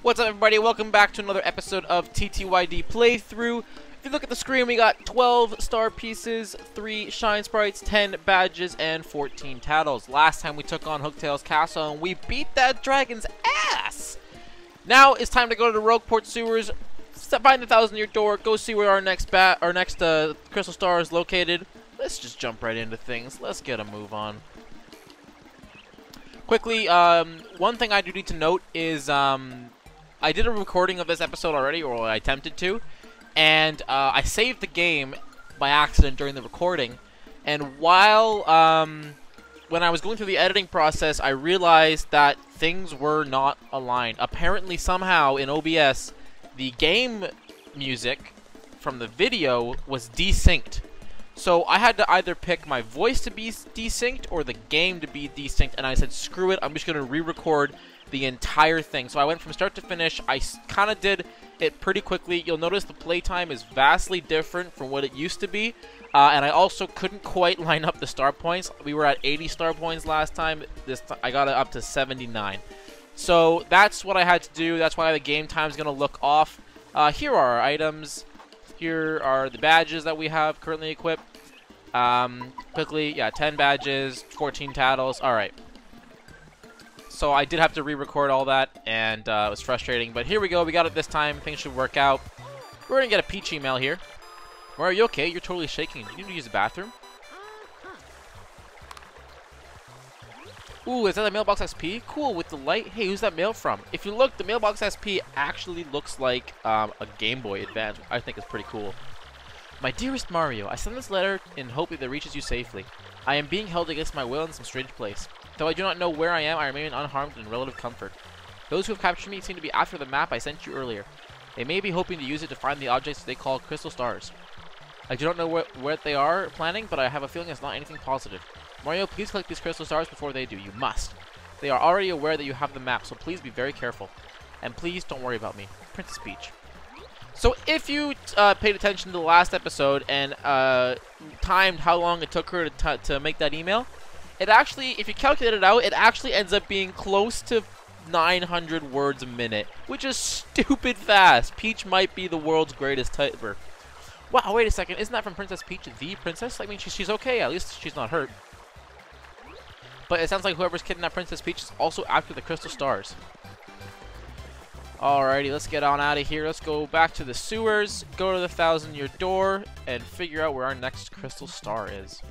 What's up, everybody? Welcome back to another episode of TTYD Playthrough. If you look at the screen, we got 12 star pieces, 3 shine sprites, 10 badges, and 14 tattles. Last time we took on Hooktail's castle and we beat that dragon's ass! Now it's time to go to the Rogueport sewers, find the 1,000-year door, go see where our next crystal star is located. Let's just jump right into things. Let's get a move on. Quickly, one thing I do need to note is I did a recording of this episode already, or I attempted to, and I saved the game by accident during the recording, and while when I was going through the editing process, I realized that things were not aligned. Apparently, somehow, in OBS, the game music from the video was desynced. So I had to either pick my voice to be desynced or the game to be desynced, and I said, screw it, I'm just going to re-record the entire thing. So I went from start to finish. I kind of did it pretty quickly. You'll notice the playtime is vastly different from what it used to be, and I also couldn't quite line up the star points. We were at 80 star points last time. I got it up to 79. So that's what I had to do. That's why the game time is going to look off. Here are our items. Here are the badges that we have currently equipped. Quickly, yeah, 10 badges, 14 tattles. Alright. So I did have to re-record all that, and it was frustrating. But here we go. We got it this time. Things should work out. We're going to get a Peach email here. Are you okay? You're totally shaking. Do you need to use the bathroom? Ooh, is that a Mailbox XP? Cool, with the light. Hey, who's that mail from? If you look, the Mailbox XP actually looks like a Game Boy Advance, which I think is pretty cool. My dearest Mario, I send this letter in hope that it reaches you safely. I am being held against my will in some strange place. Though I do not know where I am, I remain unharmed and in relative comfort. Those who have captured me seem to be after the map I sent you earlier. They may be hoping to use it to find the objects they call crystal stars. I do not know what they are planning, but I have a feeling it's not anything positive. Mario, please collect these crystal stars before they do. You must. They are already aware that you have the map, so please be very careful. And please don't worry about me. Princess Peach. So if you paid attention to the last episode and timed how long it took her to make that email, it actually, if you calculate it out, it actually ends up being close to 900 words a minute, which is stupid fast. Peach might be the world's greatest typer. Wow, wait a second. Isn't that from Princess Peach, the princess? I mean, she's okay. At least she's not hurt. But it sounds like whoever's kidnapped Princess Peach is also after the crystal stars. Alrighty, let's get on out of here. Let's go back to the sewers, go to the 1,000-year door, and figure out where our next crystal star is.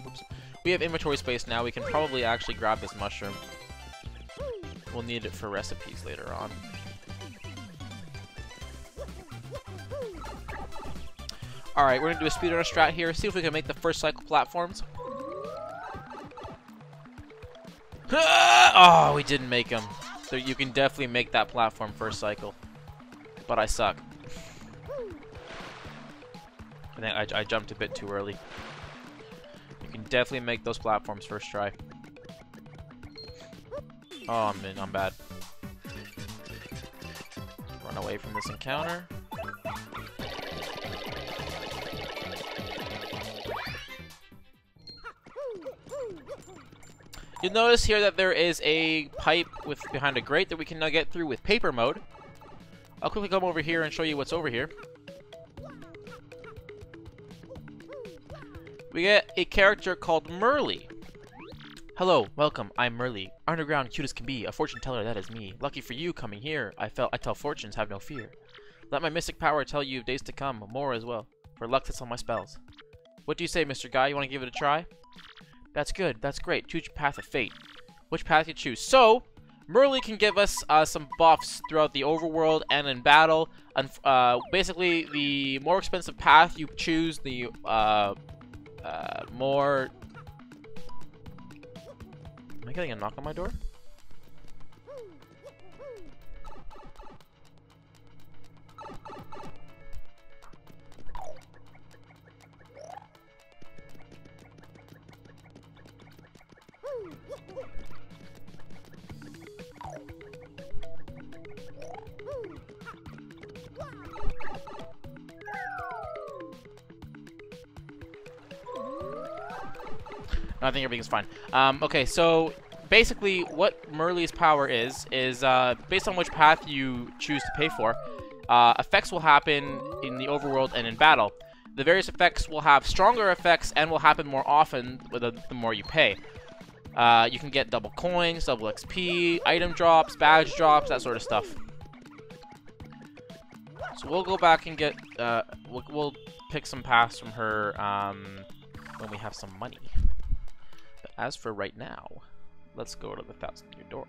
Oops. We have inventory space now. We can probably actually grab this mushroom. We'll need it for recipes later on. Alright, we're going to do a speedrun strat here. See if we can make the first cycle platforms. Oh, we didn't make them. So you can definitely make that platform first cycle. But I suck. I think I jumped a bit too early. You can definitely make those platforms first try. Oh, I'm bad. Run away from this encounter. You'll notice here that there is a pipe behind a grate that we can now get through with paper mode. I'll quickly come over here and show you what's over here. We get a character called Merly. Hello, welcome, I'm Merly. Underground, cute as can be, a fortune teller, that is me. Lucky for you coming here, I tell fortunes, have no fear. Let my mystic power tell you of days to come, more as well. For luck that's on my spells. What do you say, Mr. Guy, you want to give it a try? That's good, that's great, choose your path of fate. Which path you choose? So, Merly can give us some buffs throughout the overworld and in battle. And basically, the more expensive path you choose, the more... Am I getting a knock on my door? I think everything's fine. Okay, so basically what Merle's power is based on which path you choose to pay for, effects will happen in the overworld and in battle. The various effects will have stronger effects and will happen more often with the more you pay. You can get double coins, double XP, item drops, badge drops, that sort of stuff. So we'll go back and get, we'll pick some paths from her when we have some money. But as for right now, let's go to the 1,000-year door.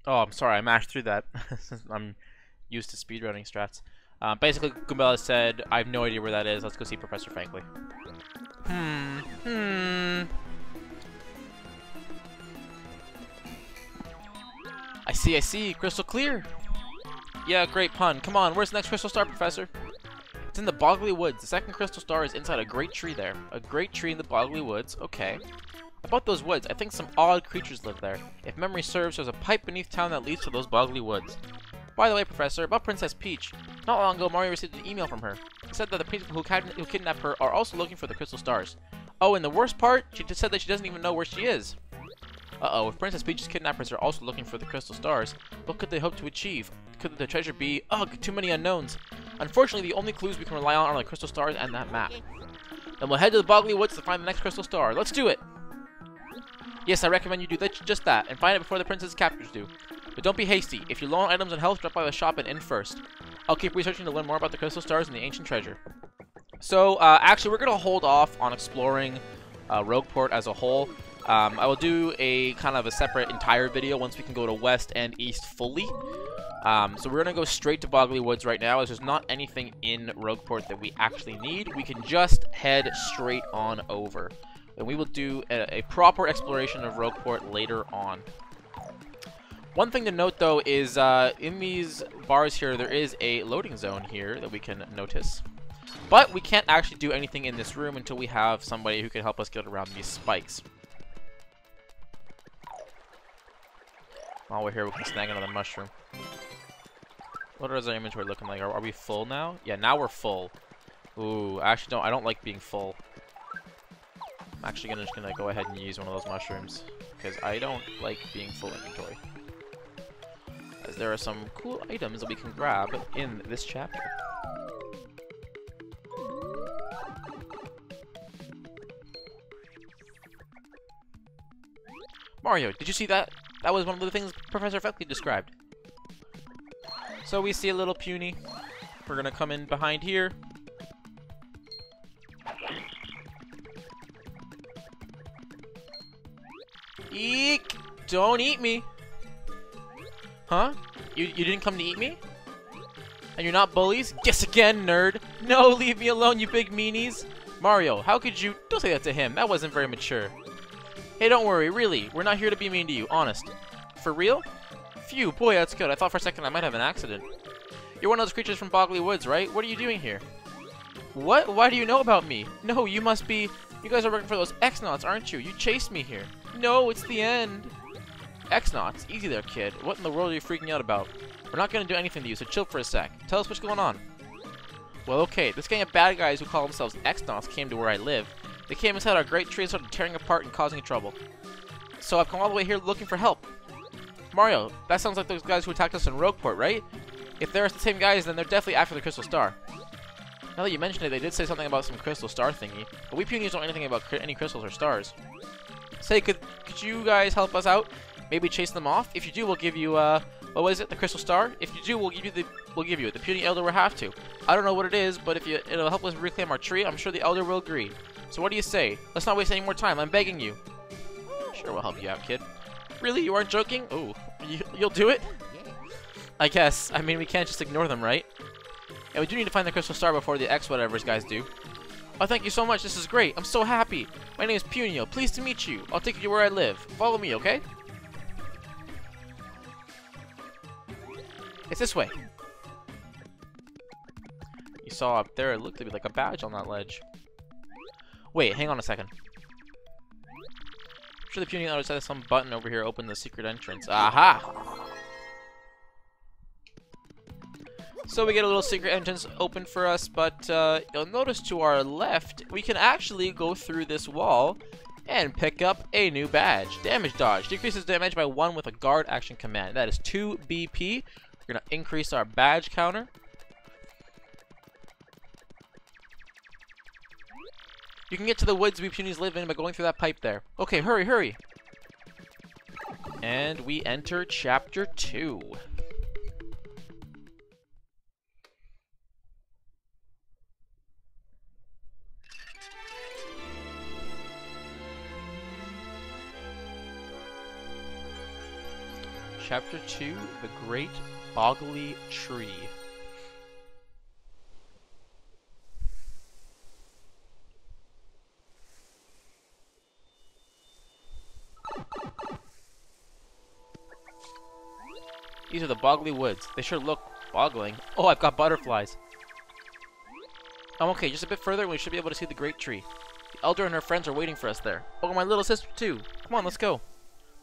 Oh, I'm sorry, I mashed through that. I'm used to speedrunning strats. Basically, Goombella said, I have no idea where that is. Let's go see Professor Frankly. I see. Crystal clear. Yeah, great pun. Come on, where's the next crystal star, Professor? It's in the Boggly Woods. The second crystal star is inside a great tree there. A great tree in the Boggly Woods. Okay. About those woods, I think some odd creatures live there. If memory serves, there's a pipe beneath town that leads to those Boggly Woods. By the way, Professor, about Princess Peach. Not long ago, Mario received an email from her. It said that the people who kidnapped her are also looking for the crystal stars. Oh, and the worst part, she just said that she doesn't even know where she is. Uh-oh, if Princess Peach's kidnappers are also looking for the crystal stars, what could they hope to achieve? Could the treasure be? Ugh, too many unknowns. Unfortunately, the only clues we can rely on are the crystal stars and that map. Then we'll head to the Boggly Woods to find the next crystal star. Let's do it! Yes, I recommend you do just that, and find it before the princess's captors do. But don't be hasty. If you're low on items and health, drop by the shop and in first. I'll keep researching to learn more about the crystal stars and the ancient treasure. So, actually, we're going to hold off on exploring Rogueport as a whole. I will do a kind of a separate entire video once we can go to West and East fully. So we're going to go straight to Boggly Woods right now, as there's not anything in Rogueport that we actually need. We can just head straight on over. And we will do a proper exploration of Rogueport later on. One thing to note, though, is in these bars here, there is a loading zone here that we can notice. But we can't actually do anything in this room until we have somebody who can help us get around these spikes. While we're here, we can snag another mushroom. What is our inventory looking like? Are we full now? Yeah, now we're full. Ooh, I don't like being full. I'm actually just gonna go ahead and use one of those mushrooms, because I don't like being full inventory. As there are some cool items that we can grab in this chapter. Mario, did you see that? That was one of the things Professor Frankly described. So we see a little puny. We're gonna come in behind here. Eek! Don't eat me! Huh? You didn't come to eat me? And you're not bullies? Guess again, nerd! No, leave me alone, you big meanies! Mario, how could you— Don't say that to him, that wasn't very mature. Hey, don't worry, really, we're not here to be mean to you, honest. For real? Phew, boy, that's good. I thought for a second I might have an accident. You're one of those creatures from Boggly Woods, right? What are you doing here? What? Why do you know about me? No, you must be— You guys are working for those X-Nauts, aren't you? You chased me here. No, it's the end. X-Nauts? Easy there, kid. What in the world are you freaking out about? We're not going to do anything to you, so chill for a sec. Tell us what's going on. Well, okay. This gang of bad guys who call themselves X-Nauts came to where I live. They came inside our great tree and started tearing apart and causing trouble. So I've come all the way here looking for help. Mario, that sounds like those guys who attacked us in Rogueport, right? If they're the same guys, then they're definitely after the Crystal Star. Now that you mention it, they did say something about some Crystal Star thingy, but we Punies don't know anything about any crystals or stars. Say, could you guys help us out? Maybe chase them off? If you do, we'll give you, what was it? The Crystal Star? If you do, we'll give you it. The Puny Elder will have to. I don't know what it is, but if it'll help us reclaim our tree, I'm sure the Elder will agree. So what do you say? Let's not waste any more time, I'm begging you. Sure, we'll help you out, kid. Really? You aren't joking? Oh, you'll do it? I guess. I mean, we can't just ignore them, right? And we do need to find the Crystal Star before the X-whatevers guys do. Oh, thank you so much. This is great. I'm so happy. My name is Punio. Pleased to meet you. I'll take you where I live. Follow me, okay? It's this way. You saw up there, it looked to be like a badge on that ledge. Wait, hang on a second. I'm sure the Puny Elder says some button over here open the secret entrance. Aha! So we get a little secret entrance open for us, but you'll notice to our left, we can actually go through this wall and pick up a new badge. Damage dodge. Decreases damage by 1 with a guard action command. That is 2 BP. We're going to increase our badge counter. You can get to the woods we Punies live in by going through that pipe there. Okay, hurry, hurry. And we enter Chapter 2. Chapter 2, The Great Boggly Tree. These are the Boggly Woods. They sure look boggling. Oh, I've got butterflies. Okay, just a bit further and we should be able to see the Great Tree. The Elder and her friends are waiting for us there. Oh, my little sister too. Come on, let's go.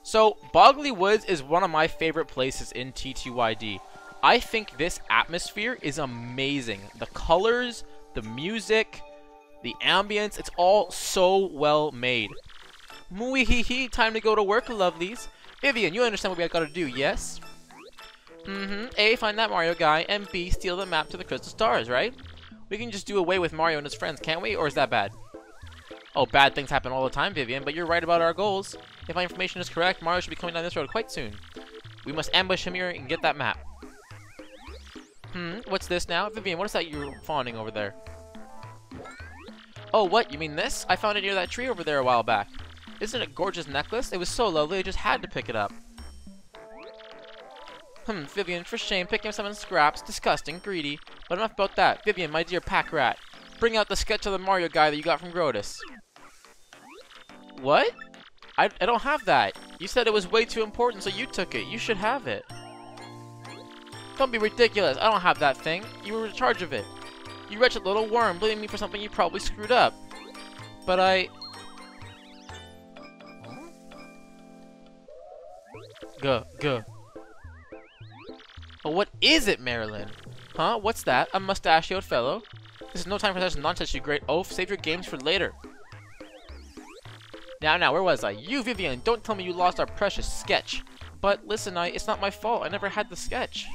So, Boggly Woods is one of my favorite places in TTYD. I think this atmosphere is amazing. The colors, the music, the ambience, it's all so well made. Mooey-hee-hee, time to go to work, lovelies. Vivian, you understand what we gotta do, yes? A, find that Mario guy, and B, steal the map to the Crystal Stars, right? We can just do away with Mario and his friends, can't we? Or is that bad? Oh, bad things happen all the time, Vivian, but you're right about our goals. If my information is correct, Mario should be coming down this road quite soon. We must ambush him here and get that map. What's this now? Vivian, what is that you're fawning over there? Oh, what? You mean this? I found it near that tree over there a while back. Isn't it a gorgeous necklace? It was so lovely, I just had to pick it up. Vivian, for shame, picking up some scraps. Disgusting, greedy. But enough about that. Vivian, my dear pack rat. Bring out the sketch of the Mario guy that you got from Grodus. What? I don't have that. You said it was way too important, so you took it. You should have it. Don't be ridiculous. I don't have that thing. You were in charge of it. You wretched little worm, blaming me for something you probably screwed up. But I... Guh. But what is it, Marilyn? Huh? What's that? A mustachioed fellow? This is no time for such nonsense, you great oaf. Save your games for later. Now, where was I? You, Vivian, don't tell me you lost our precious sketch. But listen, it's not my fault. I never had the sketch.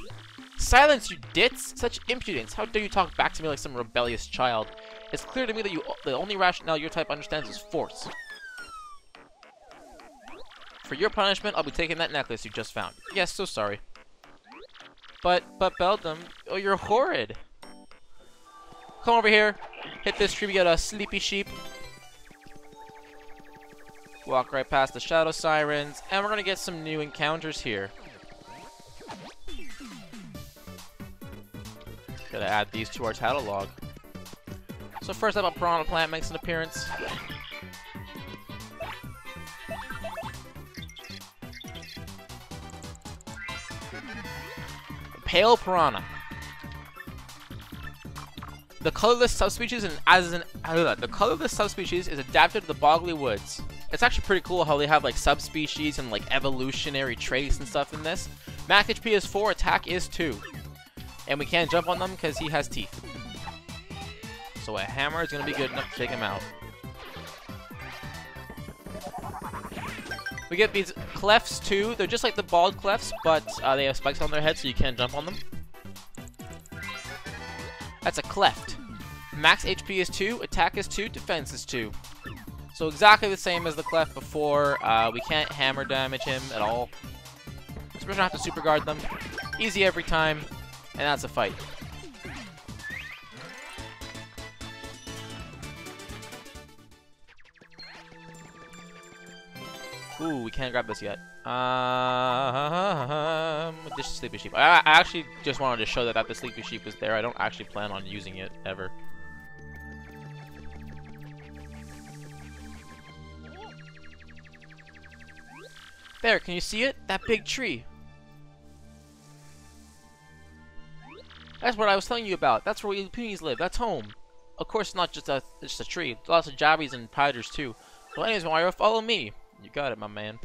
Silence, you ditz! Such impudence! How dare you talk back to me like some rebellious child? It's clear to me that the only rationale your type understands is force. For your punishment, I'll be taking that necklace you just found. Yes, so sorry. But Beldam, oh, you're horrid. Come over here. Hit this tree. We got a sleepy sheep. Walk right past the shadow sirens, and we're gonna get some new encounters here. Gotta add these to our title log. So first up, a piranha plant makes an appearance. Pale piranha. The colorless subspecies is adapted to the Boggly Woods. It's actually pretty cool how they have like subspecies and like evolutionary traits and stuff in this. Max HP is 4, attack is 2. And we can't jump on them because he has teeth. So a hammer is going to be good enough to take him out. We get these clefts too. They're just like the bald clefts, but they have spikes on their heads so you can't jump on them. That's a cleft. Max HP is 2, attack is 2, defense is 2. So exactly the same as the cleft before. We can't hammer damage him at all. So we're gonna have to super guard them. Easy every time, and that's a fight. Ooh, we can't grab this yet. This sleepy sheep. I actually just wanted to show that the sleepy sheep is there. I don't actually plan on using it ever. There, can you see it? That big tree. That's what I was telling you about. That's where we Punis live. That's home. Of course, it's not just a tree. Lots of jabbies and piders too. Well, anyways, Mario, follow me. You got it, my man.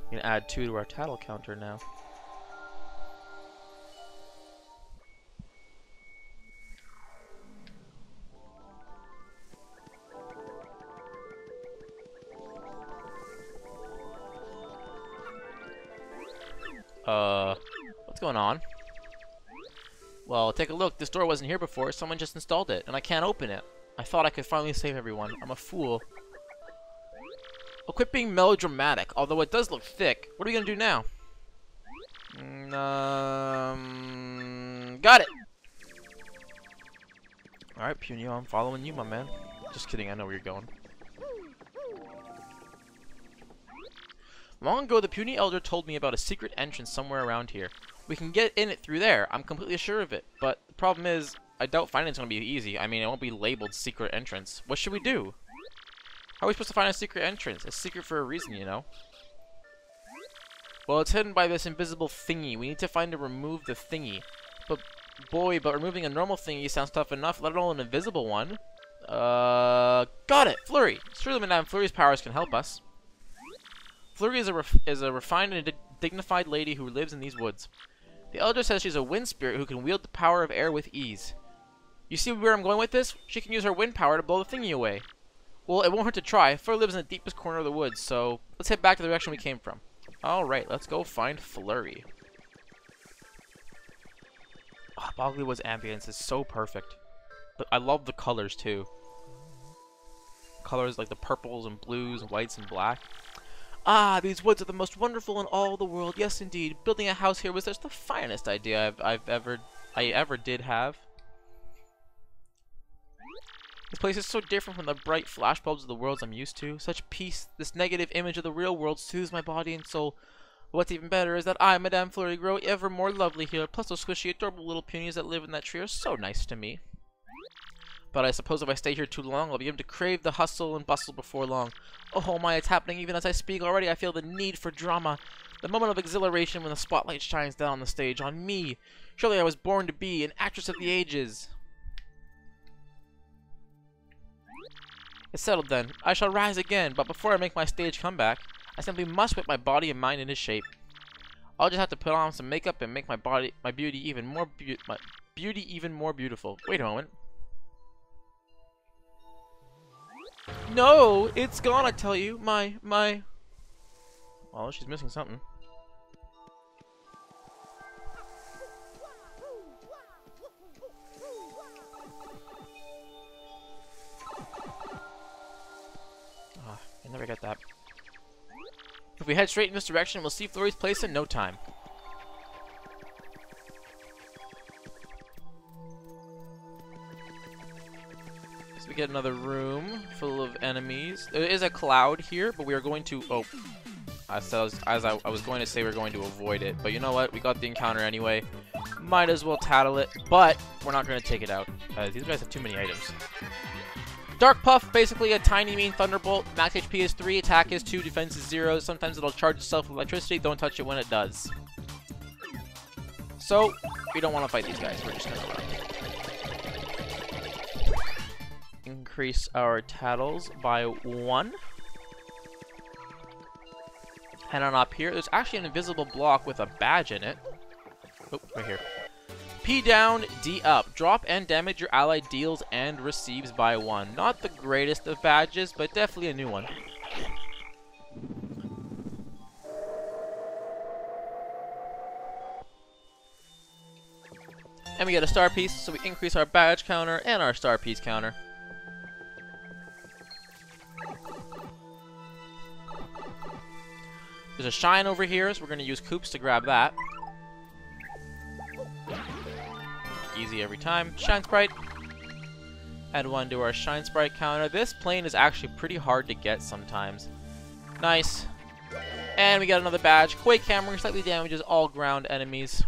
We can add 2 to our title counter now. What's going on? Well, take a look. This door wasn't here before. Someone just installed it, and I can't open it. I thought I could finally save everyone. I'm a fool. Well, quit being melodramatic, although it does look thick. What are we gonna do now? Got it! Alright, Punio, I'm following you, my man. Just kidding, I know where you're going. Long ago, the puny elder told me about a secret entrance somewhere around here. We can get in it through there. I'm completely sure of it. But the problem is, I doubt finding it's going to be easy. I mean, it won't be labeled secret entrance. What should we do? How are we supposed to find a secret entrance? It's secret for a reason, you know. Well, it's hidden by this invisible thingy. We need to find and remove the thingy. But, boy, removing a normal thingy sounds tough enough, let alone an invisible one. Got it! Flurry! Surely Madame Flurry's powers can help us. Flurry is a refined and dignified lady who lives in these woods. The elder says she's a wind spirit who can wield the power of air with ease. You see where I'm going with this? She can use her wind power to blow the thingy away. Well, it won't hurt to try. Flurry lives in the deepest corner of the woods, so let's head back to the direction we came from. Alright, let's go find Flurry. Oh, Boggly Wood's ambience is so perfect. But I love the colors too. Colors like the purples and blues and whites and black. Ah, these woods are the most wonderful in all the world. Yes, indeed. Building a house here was just the finest idea I ever did have. This place is so different from the bright flashbulbs of the worlds I'm used to. Such peace. This negative image of the real world soothes my body and soul. What's even better is that I, Madame Flurry, grow ever more lovely here. Plus those squishy, adorable little punies that live in that tree are so nice to me. But I suppose if I stay here too long, I'll begin to crave the hustle and bustle before long. Oh my, it's happening even as I speak. Already I feel the need for drama. The moment of exhilaration when the spotlight shines down on the stage on me. Surely I was born to be an actress of the ages. It's settled then. I shall rise again, but before I make my stage comeback, I simply must whip my body and mind into shape. I'll just have to put on some makeup and make my beauty even more beautiful. Wait a moment. No, it's gone, I tell you. My... Oh, she's missing something. Ah, I never get that. If we head straight in this direction, we'll see Flurry's place in no time. We get another room full of enemies. There is a cloud here, but we are going to... Oh, I was going to say we're going to avoid it, but you know what? We got the encounter anyway. Might as well tattle it, but we're not going to take it out. These guys have too many items. Dark Puff, basically a tiny mean thunderbolt. Max HP is 3, attack is 2, defense is 0. Sometimes it'll charge itself with electricity. Don't touch it when it does. So, we don't want to fight these guys. We're just going to run. Increase our tattles by 1. And on up here, there's actually an invisible block with a badge in it. Oh, right here. P down, D up. Drop and damage your ally deals and receives by 1. Not the greatest of badges, but definitely a new one. And we get a star piece, so we increase our badge counter and our star piece counter. There's a shine over here, so we're going to use Koops to grab that. Easy every time. Shine Sprite. Add 1 to our Shine Sprite counter. This plane is actually pretty hard to get sometimes. Nice. And we got another badge. Quake Hammer slightly damages all ground enemies.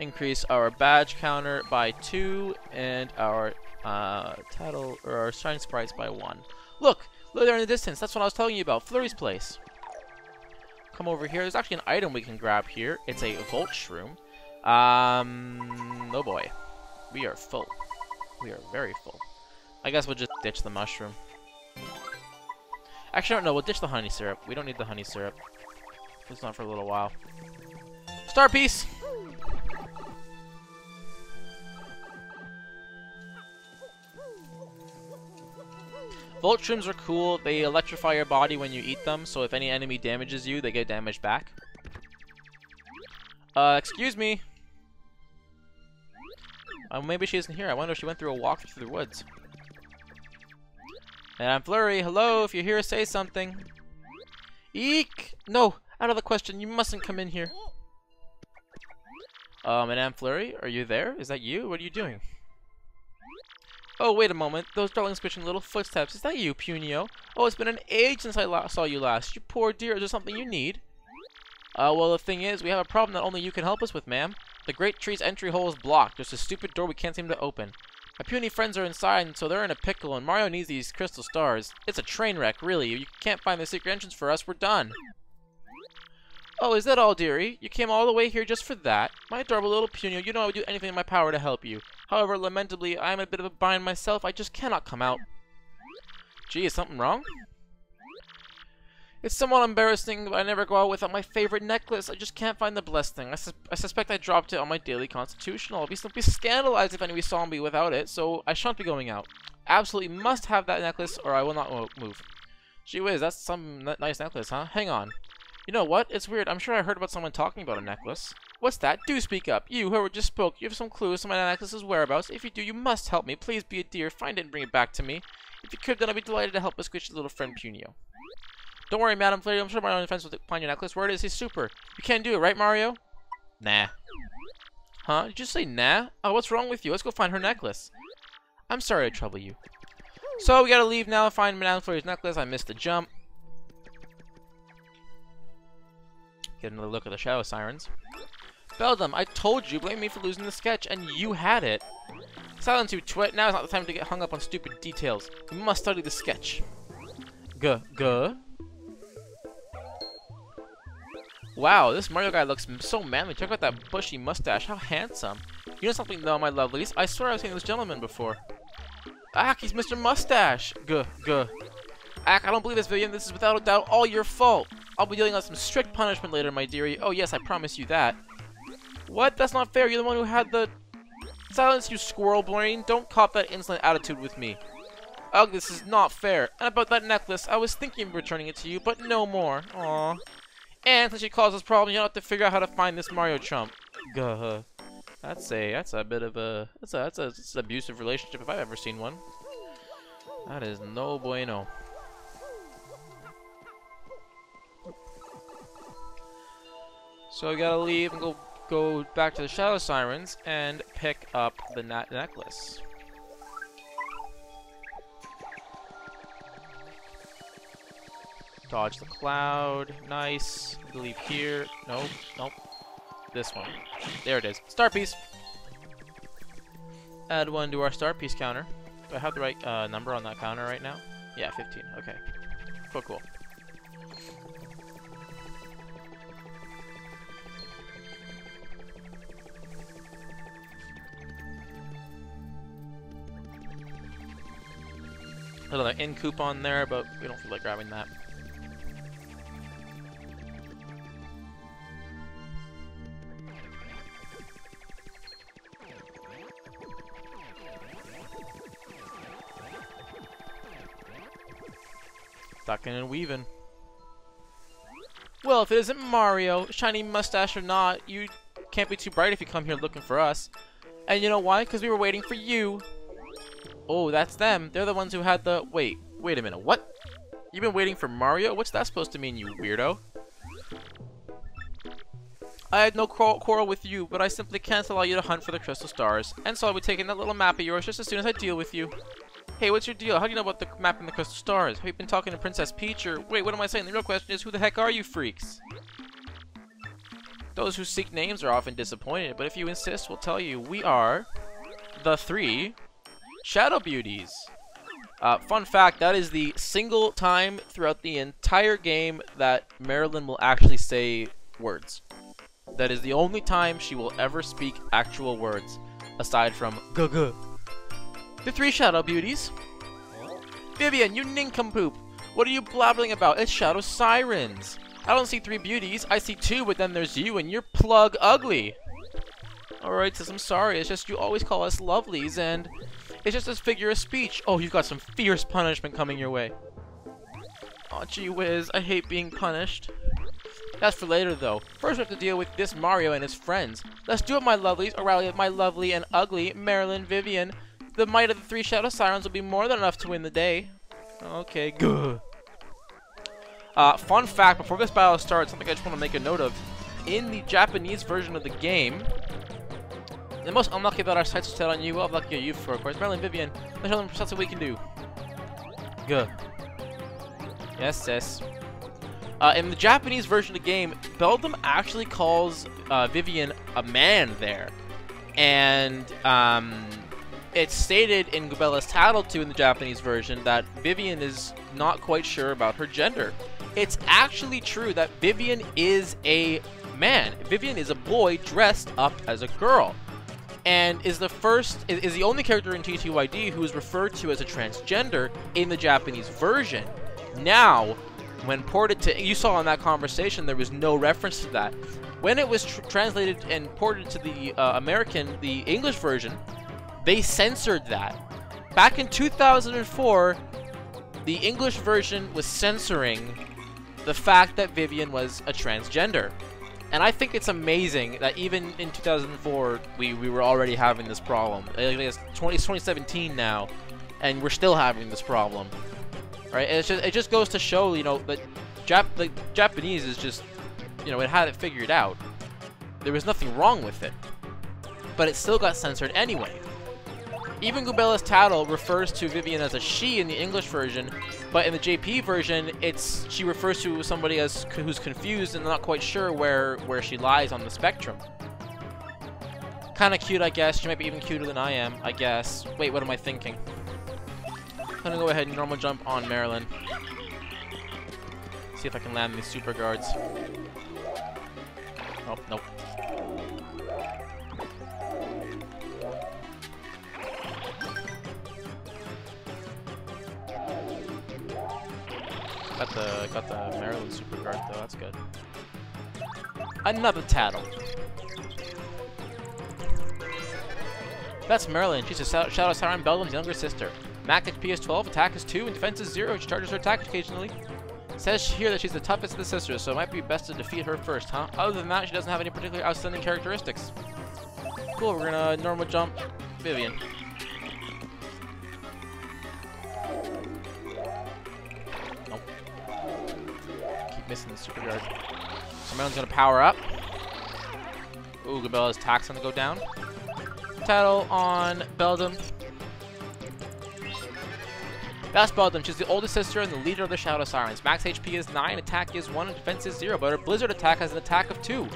Increase our badge counter by 2 and our our Shine Sprites by 1. Look there in the distance. That's what I was telling you about. Flurry's place. Come over here. There's actually an item we can grab here. It's a Volt Shroom. Oh boy. We are full. We are very full. I guess we'll just ditch the mushroom. Actually, no, we'll ditch the honey syrup. We don't need the honey syrup. It's not for a little while. Star piece! Volt Shrooms are cool. They electrify your body when you eat them, so if any enemy damages you, they get damage back. Excuse me. Maybe she isn't here. I wonder if she went through a walk through the woods. And I'm Flurry. Hello, if you're here, say something. Eek! No, out of the question. You mustn't come in here. Madame Flurry, are you there? Is that you? What are you doing? Oh, wait a moment. Those darling squishing little footsteps. Is that you, Punio? Oh, it's been an age since I saw you last. You poor dear. Is there something you need? Well, the thing is, we have a problem that only you can help us with, ma'am. The great tree's entry hole is blocked. There's a stupid door we can't seem to open. My puny friends are inside, and so they're in a pickle, and Mario needs these crystal stars. It's a train wreck, really. If you can't find the secret entrance for us, we're done. Oh, is that all, dearie? You came all the way here just for that? My adorable little Punio, you know I would do anything in my power to help you. However, lamentably, I am a bit of a bind myself. I just cannot come out. Gee, is something wrong? It's somewhat embarrassing, but I never go out without my favorite necklace. I just can't find the blessed thing. I suspect I dropped it on my daily constitutional. I'll be simply scandalized if anyone saw me without it, so I shan't be going out. Absolutely must have that necklace, or I will not move. Gee whiz, that's some nice necklace, huh? Hang on. You know what? It's weird. I'm sure I heard about someone talking about a necklace. What's that? Do speak up. You, whoever just spoke, you have some clues to my necklace's whereabouts. If you do, you must help me. Please be a dear. Find it and bring it back to me. If you could, then I'd be delighted to help my squishy little friend Punio. Don't worry, Madam Flurry. I'm sure my own friends will find your necklace. Where it is, he's super. You can't do it, right, Mario? Nah. Huh? Did you say nah? Oh, what's wrong with you? Let's go find her necklace. I'm sorry to trouble you. So, we gotta leave now and find Madame Flurry's necklace. I missed the jump. Get another look at the Shadow Sirens. Beldum, I told you, blame me for losing the sketch, and you had it. Silence, you twit. Now is not the time to get hung up on stupid details. We must study the sketch. Guh. Wow, this Mario guy looks so manly. Check out that bushy mustache. How handsome. You know something, though, my lovelies? I swear I've seen this gentleman before. Ack, he's Mr. Mustache. Guh. Ack, I don't believe this, Vivian. This is without a doubt all your fault. I'll be dealing out some strict punishment later, my dearie. Oh, yes, I promise you that. What? That's not fair. You're the one who had the... Silence, you squirrel brain. Don't cop that insolent attitude with me. Ugh, this is not fair. And about that necklace, I was thinking of returning it to you, but no more. Aww. And since you caused this problem, you'll have to figure out how to find this Mario chump. Guh. That's a bit of a... That's an abusive relationship if I've ever seen one. That is no bueno. So we gotta leave and go back to the Shadow Sirens and pick up the necklace. Dodge the cloud. Nice. Leave here. Nope. This one. There it is. Star piece. Add 1 to our star piece counter. Do I have the right number on that counter right now? Yeah, 15. Okay. Cool. Another in coupon there, but we don't feel like grabbing that. Ducking and weaving. Well, if it isn't Mario, shiny mustache or not, you can't be too bright if you come here looking for us. And you know why? Because we were waiting for you. Oh, that's them. They're the ones who had the... Wait a minute. What? You've been waiting for Mario? What's that supposed to mean, you weirdo? I had no quarrel with you, but I simply can't allow you to hunt for the crystal stars. And so I'll be taking that little map of yours just as soon as I deal with you. Hey, what's your deal? How do you know about the map and the crystal stars? Have you been talking to Princess Peach or... Wait, what am I saying? The real question is, who the heck are you freaks? Those who seek names are often disappointed, but if you insist, we'll tell you. We are the 3 Shadow Beauties. Fun fact, that is the single time throughout the entire game that Marilyn will actually say words. That is the only time she will ever speak actual words, aside from "guh-guh." The 3 Shadow Beauties. Vivian, you nincompoop! What are you blabbering about? It's Shadow Sirens! I don't see 3 beauties, I see 2, but then there's you, and you're plug ugly! Alright, sis, I'm sorry, it's just you always call us lovelies, and it's just a figure of speech. Oh, you've got some fierce punishment coming your way. Aw, gee whiz, I hate being punished. That's for later, though. First we have to deal with this Mario and his friends. Let's do it, my lovelies, or rather, my lovely and ugly Marilyn Vivian. The might of the 3 Shadow Sirens will be more than enough to win the day. Okay, good. Fun fact, before this battle starts, something I just want to make a note of. In the Japanese version of the game, the most unlucky that our sights are set on you, well, lucky you for, of course. Marilyn, Vivian, let's show them precisely what we can do. Good. Yes, sis. In the Japanese version of the game, Beldum actually calls Vivian a man there. And, it's stated in Gubella's Tattle 2 in the Japanese version that Vivian is not quite sure about her gender. It's actually true that Vivian is a man. Vivian is a boy dressed up as a girl. And is the only character in TTYD who is referred to as a transgender in the Japanese version. Now, when ported to... You saw in that conversation there was no reference to that. When it was translated and ported to the English version, they censored that. Back in 2004, the English version was censoring the fact that Vivian was a transgender. And I think it's amazing that even in 2004, we were already having this problem. It's 2017 now, and we're still having this problem. Right? And it just goes to show, you know, that the Japanese is just, you know, it had it figured out. There was nothing wrong with it. But it still got censored anyway. Even Gubella's Tattle refers to Vivian as a she in the English version, but in the JP version, she refers to somebody who's confused and not quite sure where she lies on the spectrum. Kind of cute, I guess. She might be even cuter than I am, I guess. Wait, what am I thinking? I'm gonna go ahead and normal jump on Marilyn. See if I can land these super guards. Oh, nope. Got the Marilyn super guard though, that's good. Another Tattle. That's Marilyn. She's a Shadow Siren Beldum's younger sister. Max HP is 12, attack is 2, and defense is 0. She charges her attack occasionally. It says here that she's the toughest of the sisters, so it might be best to defeat her first, huh? Other than that, she doesn't have any particular outstanding characteristics. Cool, we're gonna normal jump Vivian. Nope. Keep missing the super guard. So Marilyn's gonna power up. Ooh, Gubella's attack's gonna go down. Tattle on Beldum. That's Beldum. She's the oldest sister and the leader of the Shadow Sirens. Max HP is 9, attack is 1, and defense is 0, but her Blizzard attack has an attack of 2.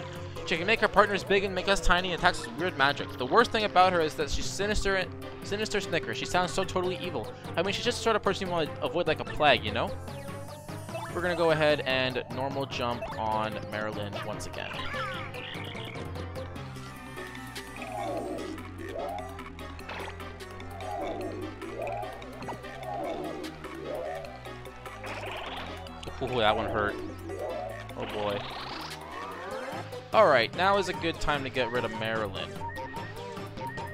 She can make her partners big and make us tiny and attacks with weird magic. The worst thing about her is that she's sinister snicker. She sounds so totally evil. I mean, she's just the sort of person you want to avoid like a plague, you know? We're going to go ahead and normal jump on Marilyn once again. Ooh, that one hurt. Oh boy. Alright, now is a good time to get rid of Marilyn.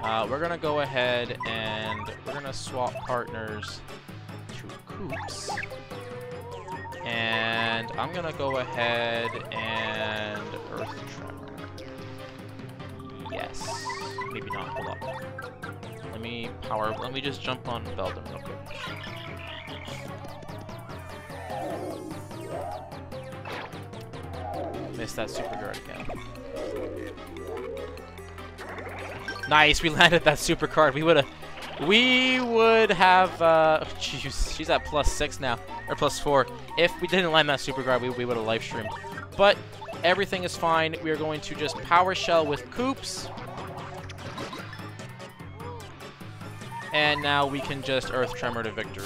We're gonna go ahead and we're gonna swap partners to Koops. And I'm gonna go ahead and Earth Tremor. Yes. Maybe not. Hold up. Let me just jump on Beldum real quick. Missed that super guard again. Nice, we landed that super card. We would have, jeez, she's at +6 now, or +4. If we didn't land that super guard, we would have live streamed. But everything is fine. We are going to just Power Shell with Koops. And now we can just Earth Tremor to victory.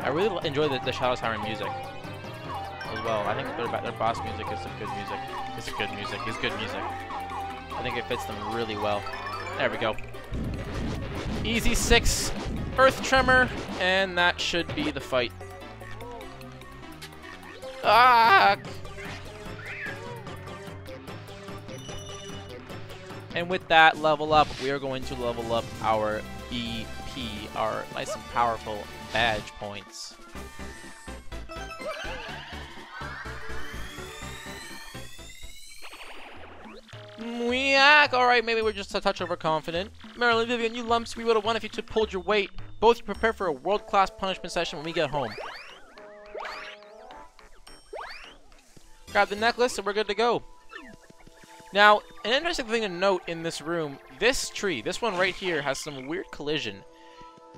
I really enjoy the Shadow Siren music as well. I think their boss music is some good music. It's good music. It's good music. I think it fits them really well. There we go. Easy 6 Earth Tremor, and that should be the fight. Ah! And with that level up, we are going to level up our EP, our nice and powerful badge points. Alright, maybe we're just a touch overconfident. Marilyn, Vivian, you lumps, we would have won if you two pulled your weight. Both you prepare for a world-class punishment session when we get home. Grab the necklace and we're good to go. Now, an interesting thing to note in this room, this tree, this one right here, has some weird collision.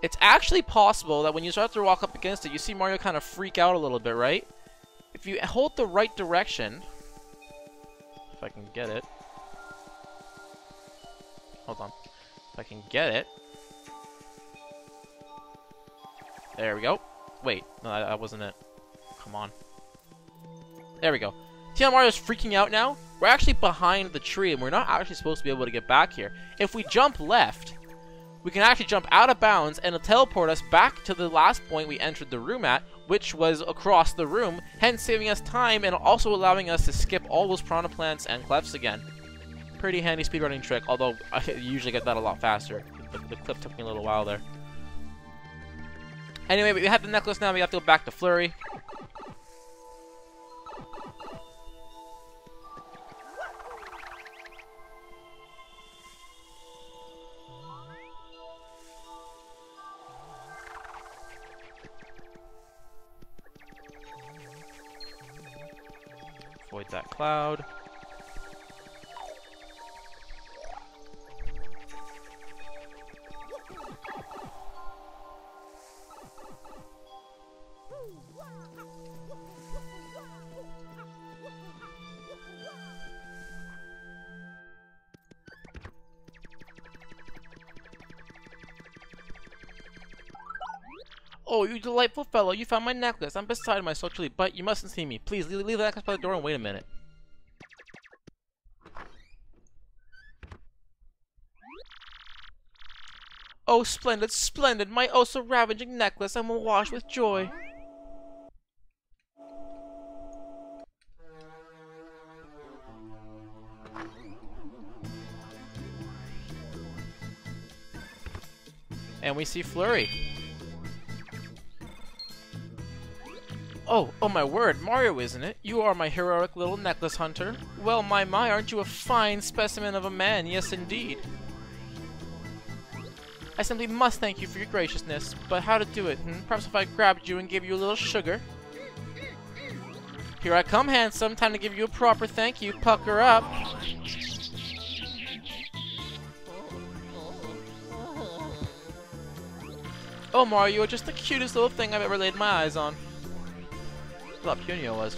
It's actually possible that when you start to walk up against it, you see Mario kind of freak out a little bit, right? If you hold the right direction, if I can get it. Hold on. If I can get it. There we go. Wait, no, that wasn't it. Come on. There we go. See how Mario's freaking out now? We're actually behind the tree, and we're not actually supposed to be able to get back here. If we jump left, we can actually jump out of bounds, and it'll teleport us back to the last point we entered the room at, which was across the room, hence saving us time and also allowing us to skip all those piranha plants and clefts again. Pretty handy speedrunning trick, although I usually get that a lot faster. The clip took me a little while there. Anyway, we have the necklace now, we have to go back to Flurry. Avoid that cloud. Oh, you delightful fellow, you found my necklace. I'm beside myself, truly, but you mustn't see me. Please, leave the necklace by the door and wait a minute. Oh, splendid, splendid, my oh so ravaging necklace. I'm awash with joy. And we see Flurry. Oh my word, Mario, isn't it? You are my heroic little necklace hunter. Well, my, aren't you a fine specimen of a man? Yes, indeed. I simply must thank you for your graciousness, but how to do it, Perhaps if I grabbed you and gave you a little sugar? Here I come, handsome. Time to give you a proper thank you. Pucker up. Oh, Mario, you are just the cutest little thing I've ever laid my eyes on. I thought Punio was.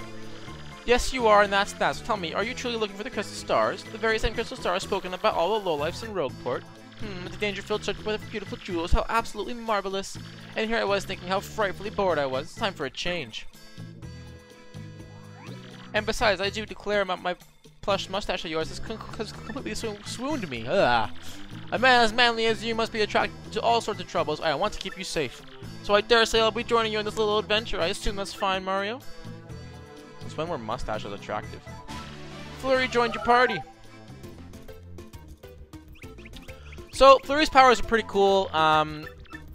Yes, you are, and that's that. So tell me, are you truly looking for the crystal stars? The very same crystal stars spoken about all the lowlifes in Rogueport? The danger-filled search for the beautiful jewels, how absolutely marvelous. And here I was thinking how frightfully bored I was. It's time for a change. And besides, I do declare my plush mustache of yours has completely swooned me. Ugh. A man as manly as you must be attracted to all sorts of troubles. I want to keep you safe. So I dare say I'll be joining you in this little adventure. I assume that's fine, Mario? Since when were mustaches attractive? Flurry joined your party. So, Flurry's powers are pretty cool.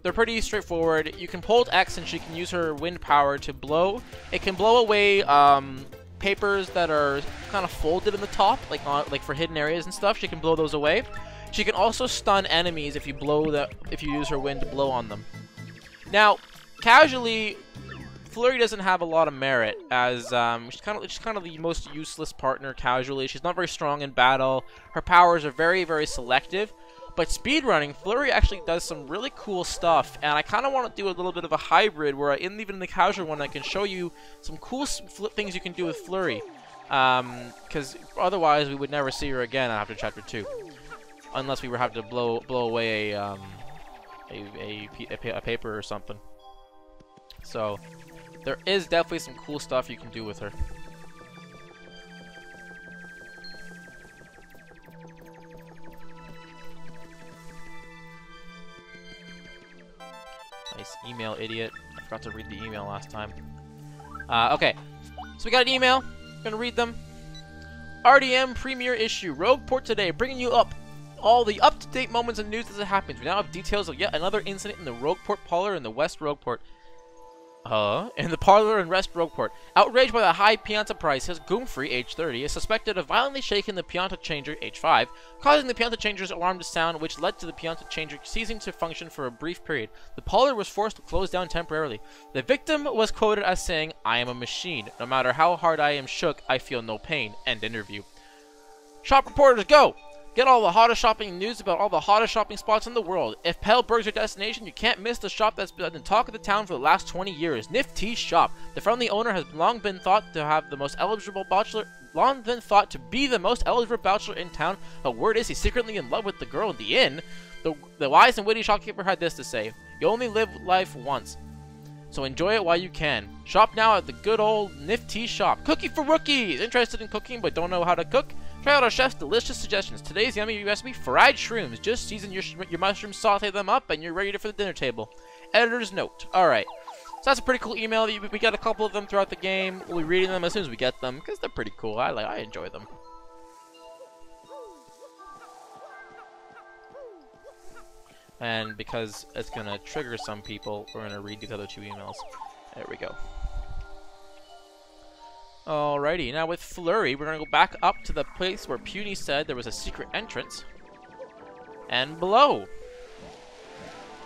They're pretty straightforward. You can hold X and she can use her wind power to blow. It can blow away papers that are kind of folded in the top, like for hidden areas and stuff. She can blow those away. She can also stun enemies if you use her wind to blow on them. Now, casually, Flurry doesn't have a lot of merit, as she's kind of the most useless partner casually. She's not very strong in battle. Her powers are very, very selective. But speedrunning, Flurry actually does some really cool stuff, and I kind of want to do a little bit of a hybrid where even in the casual one I can show you some cool things you can do with Flurry, because otherwise we would never see her again after Chapter 2, unless we were having to blow away a paper or something. So there is definitely some cool stuff you can do with her. Nice email, idiot. I forgot to read the email last time. Okay, so we got an email. Gonna read them. RDM Premiere Issue. Rogueport today, bringing you all the up-to-date moments and news as it happens. We now have details of yet another incident in the Rogueport parlor in the West Rogueport. In the parlor in West Rogueport. Outraged by the high Pianta prices, Goomfrey, age 30, is suspected of violently shaking the Pianta Changer, age 5, causing the Pianta Changer's alarm to sound, which led to the Pianta Changer ceasing to function for a brief period. The parlor was forced to close down temporarily. The victim was quoted as saying, "I am a machine. No matter how hard I am shook, I feel no pain." End interview. Shop reporters, go! Get all the hottest shopping news about all the hottest shopping spots in the world. If Paleburg's your destination, you can't miss the shop that's been the talk of the town for the last 20 years. Nifty Shop. The friendly owner has long been thought to have the most eligible bachelor. Long been thought to be the most eligible bachelor in town. But word is he's secretly in love with the girl in the inn. The wise and witty shopkeeper had this to say: "You only live life once, so enjoy it while you can. Shop now at the good old Nifty Shop. Cookie for rookies! Interested in cooking but don't know how to cook? Try out our chef's delicious suggestions. Today's yummy recipe: fried shrooms. Just season your mushrooms, saute them up, and you're ready for the dinner table." Editor's note. Alright. So that's a pretty cool email. We got a couple of them throughout the game. We'll be reading them as soon as we get them, because they're pretty cool. I enjoy them. And because it's going to trigger some people, we're going to read these other two emails. There we go. Alrighty, now with Flurry, we're going to go back up to the place where Puny said there was a secret entrance. And below.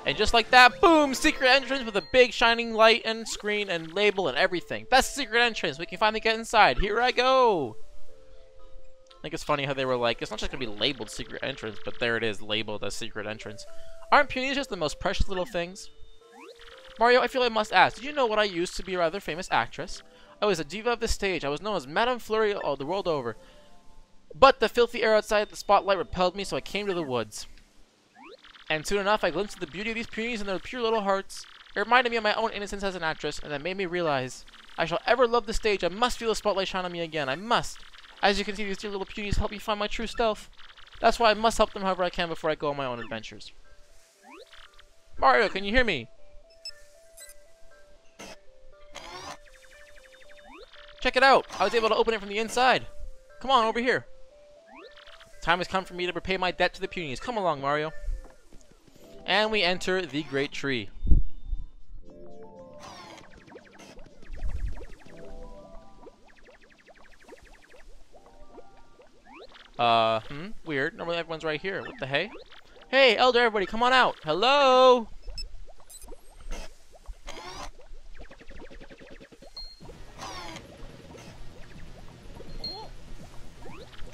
And just like that, boom! Secret entrance with a big shining light and screen and label and everything. That's the secret entrance. We can finally get inside. Here I go! I think it's funny how they were like, it's not just going to be labeled secret entrance, but there it is, labeled as secret entrance. Aren't Punies just the most precious little things? Mario, I feel I must ask, did you know what I used to be a rather famous actress? I was a diva of the stage. I was known as Madame Flurry the world over. But the filthy air outside the spotlight repelled me, so I came to the woods. And soon enough, I glimpsed the beauty of these Punies and their pure little hearts. It reminded me of my own innocence as an actress, and that made me realize I shall ever love the stage. I must feel the spotlight shine on me again. I must. As you can see, these dear little Punies help me find my true self. That's why I must help them however I can before I go on my own adventures. Mario, can you hear me? Check it out! I was able to open it from the inside. Come on, over here. Time has come for me to repay my debt to the Punies. Come along, Mario. And we enter the Great Tree. Weird. Normally everyone's right here. What the hey? Hey, Elder, everybody, come on out. Hello?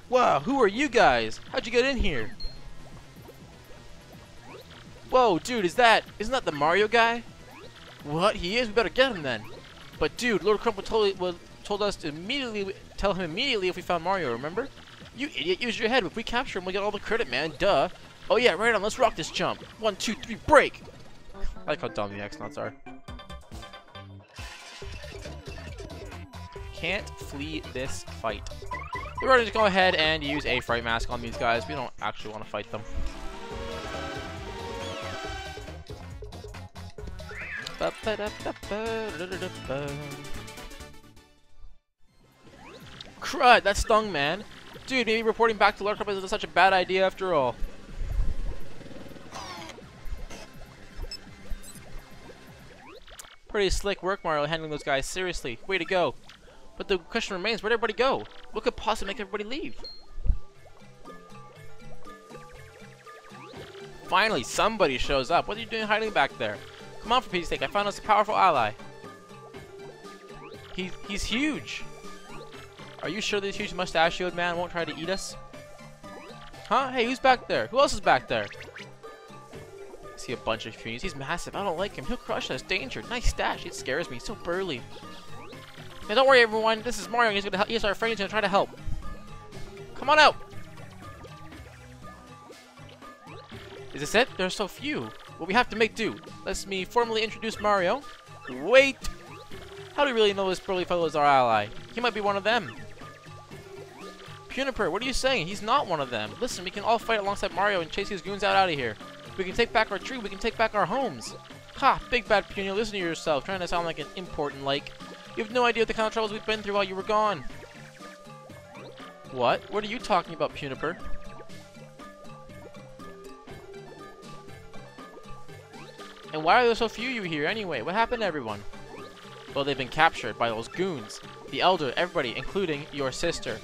Wow, who are you guys? How'd you get in here? Whoa, dude, isn't that the Mario guy? What? He is? We better get him then. But dude, Lord Crumple told us to tell him immediately if we found Mario, remember? You idiot, use your head. If we capture him, we'll get all the credit, man. Duh. Oh yeah, right on, let's rock this jump. 1, 2, 3, break! I like how dumb the X-Nauts are. Can't flee this fight. We're ready to go ahead and use a Fright Mask on these guys. We don't actually want to fight them. Crud, that stung, man. Dude, maybe reporting back to Lurk Club isn't such a bad idea after all. Pretty slick work, Mario, handling those guys. Seriously, way to go. But the question remains, where'd everybody go? What could possibly make everybody leave? Finally, somebody shows up. What are you doing hiding back there? Come on, for Pete's sake, I found us a powerful ally. He's huge. Are you sure this huge mustachioed man won't try to eat us? Huh? Hey, who's back there? Who else is back there? I see a bunch of Punies. He's massive. I don't like him. He'll crush us. Danger. Nice stash. It scares me. He's so burly. Now, don't worry, everyone. This is Mario. He's our friend. He's gonna try to help. Come on out. Is this it? There are so few. Well, we have to make do. Let me formally introduce Mario. Wait. How do we really know this burly fellow is our ally? He might be one of them. Puniper, what are you saying? He's not one of them. Listen, we can all fight alongside Mario and chase his goons out of here. We can take back our tree. We can take back our homes. Ha! Big bad Punia, listen to yourself. Trying to sound like an important like. You have no idea the kind of troubles we've been through while you were gone. What? What are you talking about, Puniper? And why are there so few of you here anyway? What happened to everyone? Well, they've been captured by those goons. The Elder, everybody, including your sister.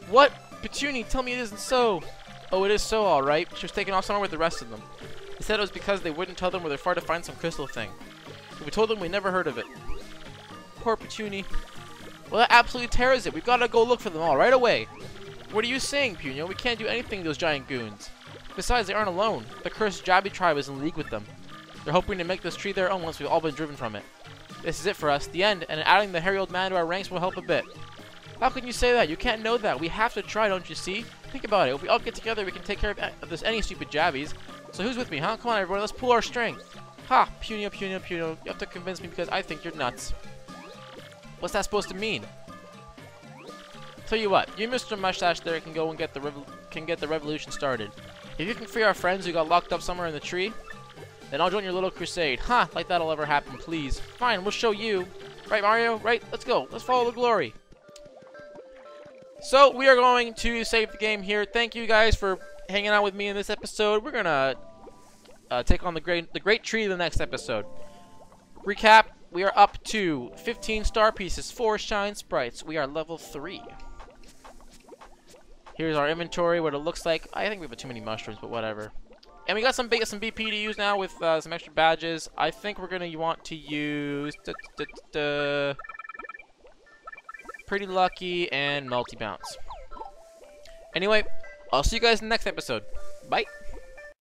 What? Petunia, tell me it isn't so. Oh, it is so, alright. She was taken off somewhere with the rest of them. They said it was because they wouldn't tell them where they're far to find some crystal thing. If we told them, we never heard of it. Poor Petunia. Well, that absolutely tears it. We've got to go look for them all right away. What are you saying, Punia? We can't do anything to those giant goons. Besides, they aren't alone. The cursed Jabby tribe is in league with them. They're hoping to make this tree their own once we've all been driven from it. This is it for us, the end, and adding the hairy old man to our ranks will help a bit. How can you say that? You can't know that. We have to try, don't you see? Think about it. If we all get together, we can take care of this any stupid Jabbies. So who's with me, huh? Come on, everyone. Let's pool our strength. Ha! Punia, Punia, Punia. You have to convince me because I think you're nuts. What's that supposed to mean? Tell you what. You, Mr. Mustache, there can go and get the revolution started. If you can free our friends who got locked up somewhere in the tree, then I'll join your little crusade. Ha! Like that'll ever happen, please. Fine, we'll show you. Right, Mario? Right? Let's go. Let's follow the glory. So, we are going to save the game here. Thank you guys for hanging out with me in this episode. We're gonna take on the great tree in the next episode. Recap, we are up to 15 star pieces, 4 shine sprites. We are level 3. Here's our inventory, what it looks like. I think we have too many mushrooms, but whatever. And we got some BP to use now with some extra badges. I think we're going to want to use Pretty Lucky and Multi-Bounce. Anyway, I'll see you guys in the next episode. Bye!